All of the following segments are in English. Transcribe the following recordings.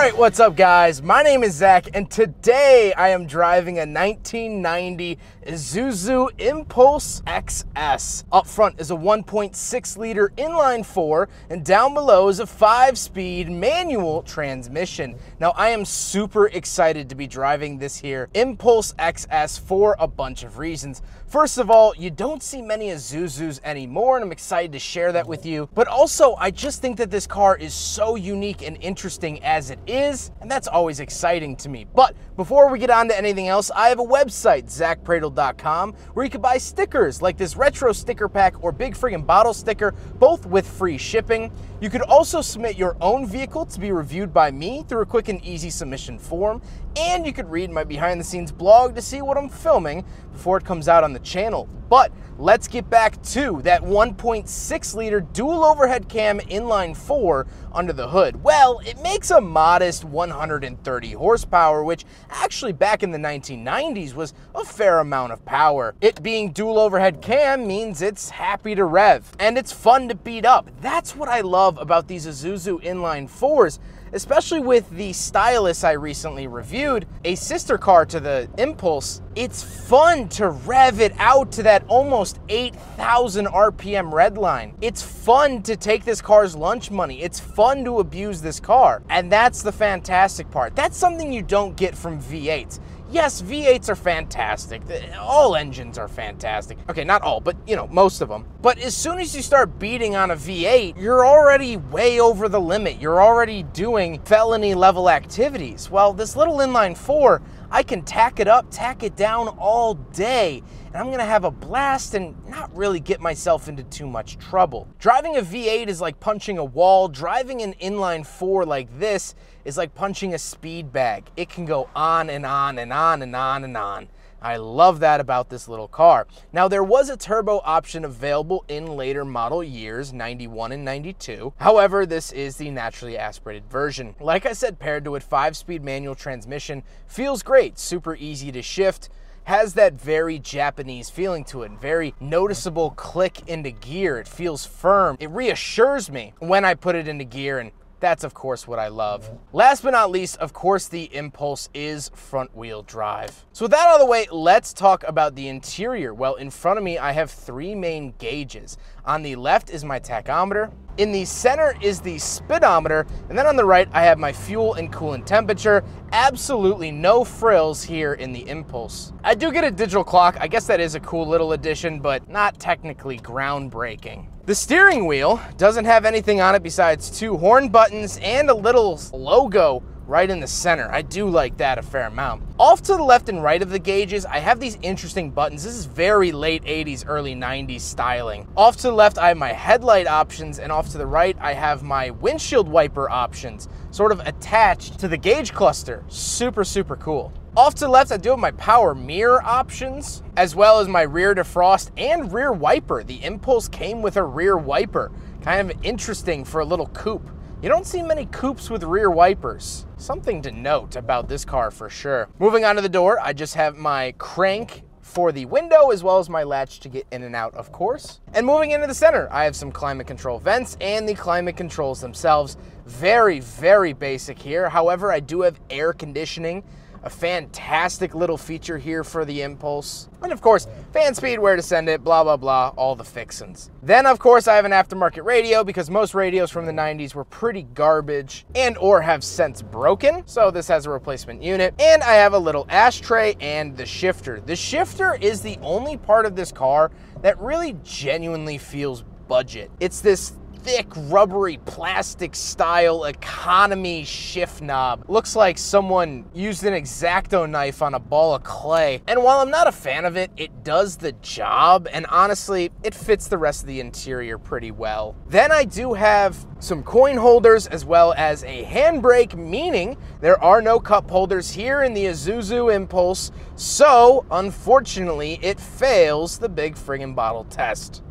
Alright, what's up guys? My name is Zach and today I am driving a 1990 Isuzu Impulse XS. Up front is a 1.6 liter inline 4 and down below is a 5-speed manual transmission. Now I am super excited to be driving this here Impulse XS for a bunch of reasons. First of all, you don't see many Isuzus anymore and I'm excited to share that with you. But also, I just think that this car is so unique and interesting as it is, and that's always exciting to me. But before we get on to anything else, I have a website, zachpradel.com, where you can buy stickers like this retro sticker pack or big friggin' bottle sticker, both with free shipping. You could also submit your own vehicle to be reviewed by me through a quick and easy submission form, and you could read my behind the scenes blog to see what I'm filming before it comes out on the channel. But let's get back to that 1.6 liter dual overhead cam inline 4 under the hood. Well, it makes a modest 130 horsepower, which actually back in the 1990s was a fair amount of power. It being dual overhead cam means it's happy to rev and it's fun to beat up. That's what I love about these Isuzu inline 4s. Especially with the Stylus I recently reviewed, a sister car to the Impulse. It's fun to rev it out to that almost 8,000 RPM redline. It's fun to take this car's lunch money. It's fun to abuse this car. And that's the fantastic part. That's something you don't get from V8s. Yes, V8s are fantastic. All engines are fantastic. Okay, not all, but you know, most of them. But as soon as you start beating on a V8, you're already way over the limit. You're already doing felony level activities. Well, this little inline 4, I can tack it up, tack it down all day, and I'm gonna have a blast and not really get myself into too much trouble. Driving a V8 is like punching a wall. Driving an inline 4 like this is like punching a speed bag. It can go on and on and on and on and on. I love that about this little car. Now, there was a turbo option available in later model years, 91 and 92. However, this is the naturally aspirated version. Like I said, paired to a 5-speed manual transmission, feels great, super easy to shift, has that very Japanese feeling to it, very noticeable click into gear. It feels firm. It reassures me when I put it into gear, and that's, of course, what I love. Last but not least, of course, the Impulse is front-wheel drive. So with that out of the way, let's talk about the interior. Well, in front of me, I have 3 main gauges. On the left is my tachometer. In the center is the speedometer. And then on the right, I have my fuel and coolant temperature. Absolutely no frills here in the Impulse. I do get a digital clock. I guess that is a cool little addition, but not technically groundbreaking. The steering wheel doesn't have anything on it besides 2 horn buttons and a little logo right in the center. I do like that a fair amount. Off to the left and right of the gauges, I have these interesting buttons. This is very late 80s, early 90s styling. Off to the left, I have my headlight options, and off to the right, I have my windshield wiper options, sort of attached to the gauge cluster. Super, super cool. Off to the left, I do have my power mirror options, as well as my rear defrost and rear wiper. The Impulse came with a rear wiper. Kind of interesting for a little coupe. You don't see many coupes with rear wipers. Something to note about this car for sure. Moving on to the door, I just have my crank for the window as well as my latch to get in and out, of course. And moving into the center, I have some climate control vents and the climate controls themselves. Very, very basic here. However, I do have air conditioning. A fantastic little feature here for the Impulse. And of course, fan speed, where to send it, blah, blah, blah, all the fixins. Then of course I have an aftermarket radio because most radios from the 90s were pretty garbage and or have since broken. So this has a replacement unit. And I have a little ashtray and the shifter. The shifter is the only part of this car that really genuinely feels budget. It's this thick, rubbery, plastic style economy shift knob. Looks like someone used an X-Acto knife on a ball of clay. And while I'm not a fan of it, it does the job, and honestly, it fits the rest of the interior pretty well. Then I do have some coin holders as well as a handbrake, meaning there are no cup holders here in the Isuzu Impulse, so unfortunately, it fails the big friggin' bottle test.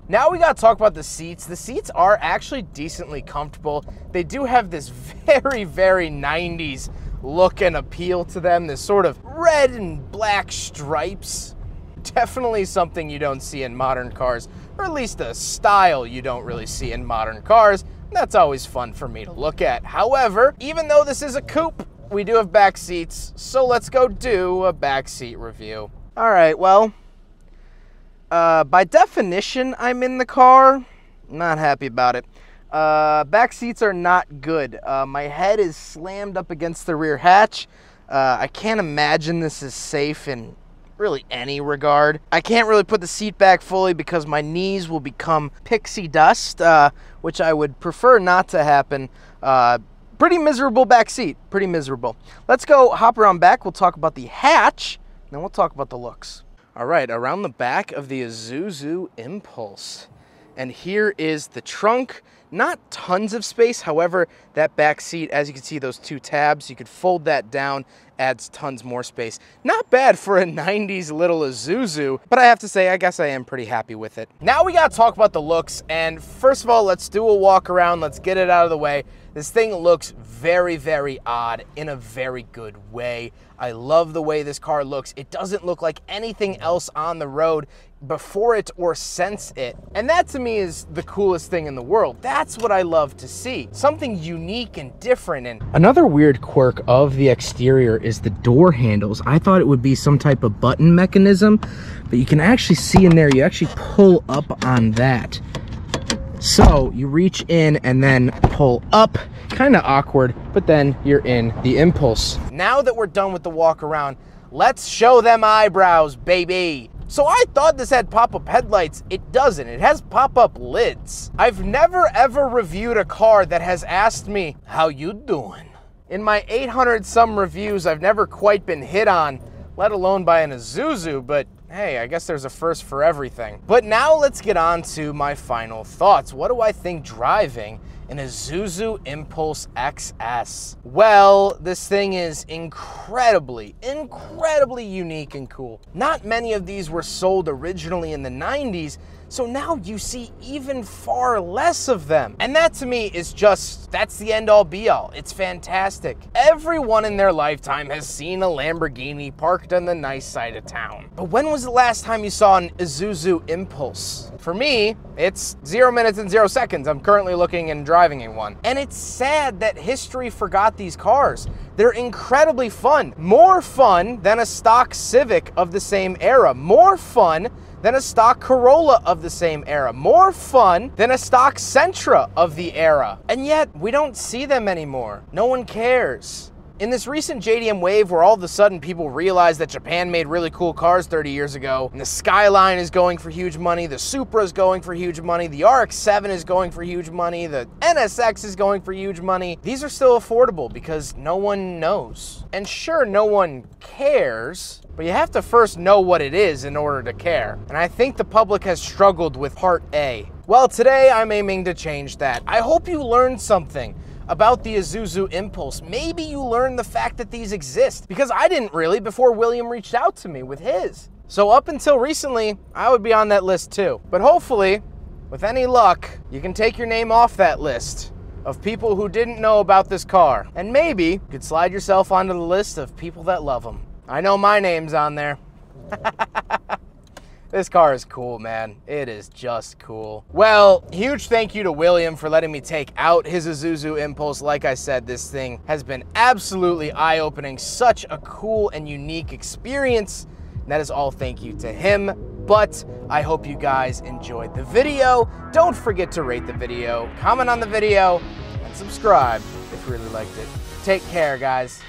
Now we gotta talk about the seats. The seats are actually decently comfortable. They do have this very, very 90s look and appeal to them, this sort of red and black stripes. Definitely something you don't see in modern cars, or at least a style you don't really see in modern cars. That's always fun for me to look at. However, even though this is a coupe, we do have back seats, so let's go do a back seat review. All right, well, by definition, I'm in the car. Not happy about it. Back seats are not good. My head is slammed up against the rear hatch. I can't imagine this is safe in really any regard. I can't really put the seat back fully because my knees will become pixie dust, which I would prefer not to happen. Pretty miserable back seat, pretty miserable. Let's go hop around back. We'll talk about the hatch, and then we'll talk about the looks. All right, around the back of the Isuzu Impulse. And here is the trunk. Not tons of space, however, that back seat, as you can see, those two tabs, you could fold that down, adds tons more space. Not bad for a 90s little Isuzu, but I have to say, I guess I am pretty happy with it. Now we gotta talk about the looks, and first of all, let's do a walk around, let's get it out of the way. This thing looks very, very odd in a very good way. I love the way this car looks. It doesn't look like anything else on the road before it or since it. And that to me is the coolest thing in the world. That's what I love to see. Something unique and different. And another weird quirk of the exterior is the door handles. I thought it would be some type of button mechanism, but you can actually see in there, you actually pull up on that. So you reach in and then pull up, kind of awkward, but then you're in the Impulse. Now that we're done with the walk around, let's show them eyebrows, baby. So I thought this had pop-up headlights. It doesn't. It has pop-up lids. I've never ever reviewed a car that has asked me, how you doing? In my 800 some reviews, I've never quite been hit on, let alone by an Isuzu, but hey, I guess there's a first for everything. But now let's get on to my final thoughts. What do I think driving an Isuzu Impulse XS? Well, this thing is incredibly unique and cool. Not many of these were sold originally in the 90s, so now you see even far less of them. And that to me is just, that's the end all be all. It's fantastic. Everyone in their lifetime has seen a Lamborghini parked on the nice side of town. But when was the last time you saw an Isuzu Impulse? For me, it's 0 minutes and 0 seconds. I'm currently looking and driving in one. And it's sad that history forgot these cars. They're incredibly fun. More fun than a stock Civic of the same era. More fun than a stock Corolla of the same era. More fun than a stock Sentra of the era. And yet, we don't see them anymore. No one cares. In this recent JDM wave where all of a sudden people realize that Japan made really cool cars 30 years ago, and the Skyline is going for huge money, the Supra is going for huge money, the RX-7 is going for huge money, the NSX is going for huge money, these are still affordable because no one knows. And sure, no one cares, but you have to first know what it is in order to care. And I think the public has struggled with part A. Well, today I'm aiming to change that. I hope you learned something about the Isuzu Impulse. Maybe you learned the fact that these exist, because I didn't really before William reached out to me with his. So up until recently, I would be on that list too. But hopefully, with any luck, you can take your name off that list of people who didn't know about this car. And maybe you could slide yourself onto the list of people that love them. I know my name's on there. This car is cool, man. It is just cool. Well, huge thank you to William for letting me take out his Isuzu Impulse. Like I said, this thing has been absolutely eye-opening. Such a cool and unique experience. And that is all thank you to him. But I hope you guys enjoyed the video. Don't forget to rate the video, comment on the video, and subscribe if you really liked it. Take care, guys.